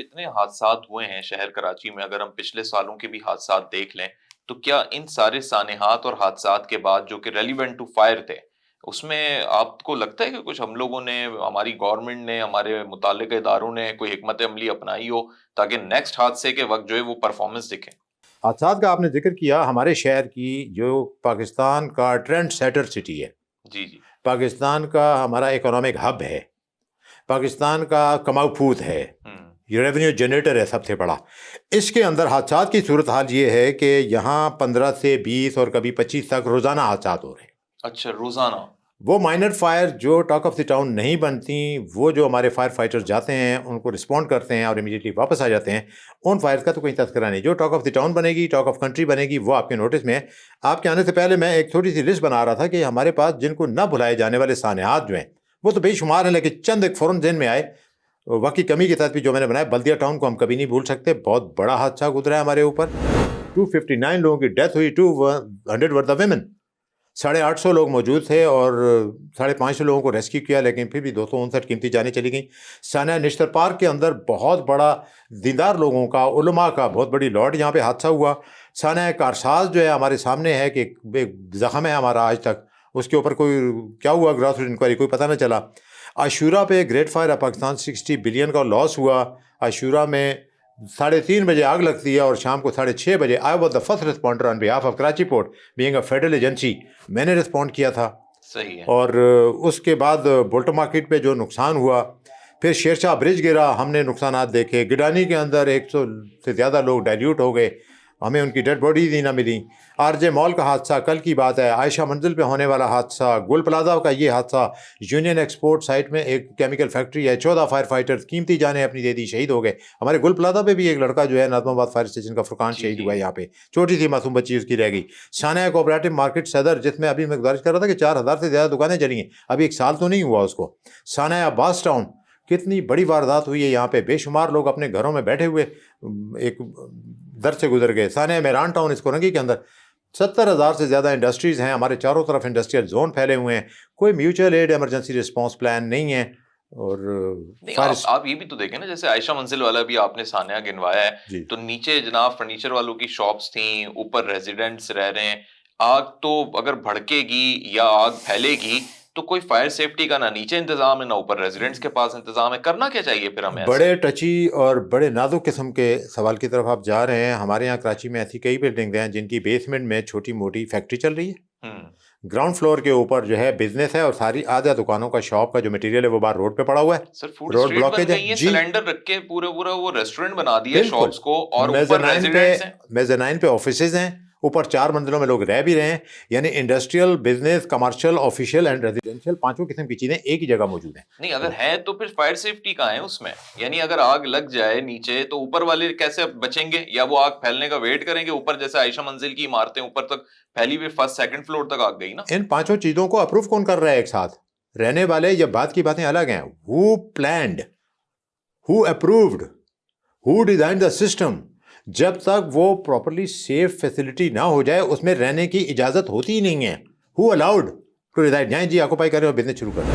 इतने हादसात हुए हैं शहर कराची में, अगर हम पिछले सालों के भी हादसात देख लें, तो क्या इन सारे सानेहात और हादसात के बाद जो कि रेलिवेंट टू फायर थे, उसमें आपको लगता है कि कुछ हम लोगों ने, हमारी गवर्नमेंट ने, हमारे मुताल्लिक़ इदारों ने कोई हिकमत अमली अपनाई हो ताकि नेक्स्ट हादसे के वक्त जो है वो परफॉर्मेंस दिखे? हादसात का आपने जिक्र किया, हमारे शहर की जो पाकिस्तान का ट्रेंड सेटर सिटी है, जी जी। पाकिस्तान का हमारा इकोनॉमिक हब है, पाकिस्तान का कमाऊ फूद है, ये रेवेन्यू जनरेटर है सबसे बड़ा। इसके अंदर हादसात की सूरत हाल ये है कि यहाँ 15 से 20 और कभी 25 तक रोज़ाना हादसात हो रहे हैं। अच्छा, रोजाना? वो माइनर फायर जो टॉक ऑफ द टाउन नहीं बनती, वो जो हमारे फायर फाइटर्स जाते हैं, उनको रिस्पॉन्ड करते हैं और इमीडिएटली वापस आ जाते हैं, उन फायर्स का तो कोई तस्करा नहीं। जो टॉक ऑफ द टाउन बनेगी, टॉक ऑफ कंट्री बनेगी, वो आपके नोटिस में है। आपके आने से पहले मैं एक छोटी सी लिस्ट बना रहा था कि हमारे पास जिनको न भुलाए जाने वाले सानेहात जो हैं वो तो बेशुमार हैं, लेकिन चंद एक फ़ौरन ज़हन में आए। वक्त की कमी के तहत भी जो मैंने बनाया, बल्दिया टाउन को हम कभी नहीं भूल सकते। बहुत बड़ा हादसा गुजरा है हमारे ऊपर, 259 लोगों की डेथ हुई, 200 वर द वेमेन। 850 लोग मौजूद थे और 550 लोगों को रेस्क्यू किया, लेकिन फिर भी 259 कीमती जानें चली गई। सानिया निश्तर पार्क के अंदर बहुत बड़ा दीनदार लोगों का, उलमा का बहुत बड़ी लॉट यहाँ पे हादसा हुआ। सानिया कारसाज जो है हमारे सामने है कि ज़ख्म है हमारा आज तक, उसके ऊपर कोई क्या हुआ ग्रास रूट इंक्वायरी कोई पता न चला। आशूरा पे great fire of Pakistan 60 billion का लॉस हुआ। आशूरा में 3:30 बजे आग लगती है और शाम को 6:30 बजे I was the first responder on behalf of Karachi port being a federal agency, मैंने रिस्पॉन्ड किया था। सही है। और उसके बाद बोल्टो मार्केट पे जो नुकसान हुआ, फिर शेरशाह ब्रिज गिरा, हमने नुकसानात देखे। गिडानी के अंदर 100 से ज़्यादा लोग डाइल्यूट हो गए, हमें उनकी डेड बॉडीज ही ना मिली। आरजे मॉल का हादसा कल की बात है, आयशा मंजिल पे होने वाला हादसा, गुल प्लाजा का ये हादसा, यूनियन एक्सपोर्ट साइट में एक केमिकल फैक्ट्री है, 14 फायर फाइटर्स कीमती जाने अपनी दे दी, शहीद हो गए। हमारे गुल प्लाजा पे भी एक लड़का जो है नाज़माबाद फायर स्टेशन का, फुरकान, शहीद हुआ है यहाँ पे, छोटी सी मासूम बच्ची उसकी रह गई। सानिया कोऑपरेटिव मार्केट सदर, जिसमें अभी मैं गुजारिश कर रहा था कि 4000 से ज़्यादा दुकानें चली हैं, अभी 1 साल तो नहीं हुआ उसको। सानिया बास टाउन, कितनी बड़ी वारदात हुई है यहाँ पे, बेशुमार लोग अपने घरों में बैठे हुए एक दर से गुजर गए। सानिया मेरान टाउन, इस कोरंगी के अंदर 70,000 से ज़्यादा इंडस्ट्रीज़ हैं, हमारे चारों तरफ इंडस्ट्रियल जोन फैले हुए हैं, कोई mutual aid emergency response plan नहीं है। और नहीं, आप ये भी तो देखें ना, जैसे आयशा मंजिल वाला भी आपने सानिया गिनवाया है, तो नीचे जनाब फर्नीचर वालों की शॉप्स थी, ऊपर रेजिडेंट्स रह रहे हैं। आग तो अगर भड़केगी या आग फैलेगी तो कोई फायर सेफ्टी का ना नीचे इंतजाम है ना ऊपर रेजिडेंट्स के पास इंतजाम है। करना क्या चाहिए फिर हमें? बड़े टची और बड़े नाजुक किस्म के सवाल की तरफ आप जा रहे हैं। हमारे यहाँ कराची में ऐसी कई बिल्डिंग्स हैं जिनकी बेसमेंट में छोटी मोटी फैक्ट्री चल रही है, ग्राउंड फ्लोर के ऊपर जो है बिजनेस है और सारी आधा दुकानों का शॉप का जो मटीरियल है वो बाहर रोड पे पड़ा हुआ है। सर, फूड रोड ब्लॉकेज है जी, सिलेंडर रख के पूरा वो रेस्टोरेंट बना दिया शॉप्स को, और ऊपर रेजिडेंट्स हैं, मेज़ानाइन पे ऑफिसेज हैं, ऊपर 4 मंजिलों में लोग रह भी रहे हैं। यानी industrial, business, commercial, official and residential, 5 किस्म की चीजें एक ही जगह मौजूद हैं। नहीं, अगर है तो फिर फायर सेफ्टी कहाँ है उसमें? यानी अगर आग लग जाए नीचे तो ऊपर वाले कैसे बचेंगे? या वो आग फैलने का वेट करेंगे? ऊपर जैसे आयशा मंजिल की इमारतें ऊपर तक फैली हुई, फर्स्ट सेकंड फ्लोर तक आग गई ना। इन 5 चीजों को अप्रूव कौन कर रहा है एक साथ? रहने वाले या बात की बातें अलग हैं। Who planned, who approved, who design the system? जब तक वो प्रॉपर्ली सेफ फैसिलिटी ना हो जाए उसमें रहने की इजाजत होती ही नहीं है। Who allowed to reside? जाएं जी, ऑक्यूपाई करें और बिजनेस शुरू करें।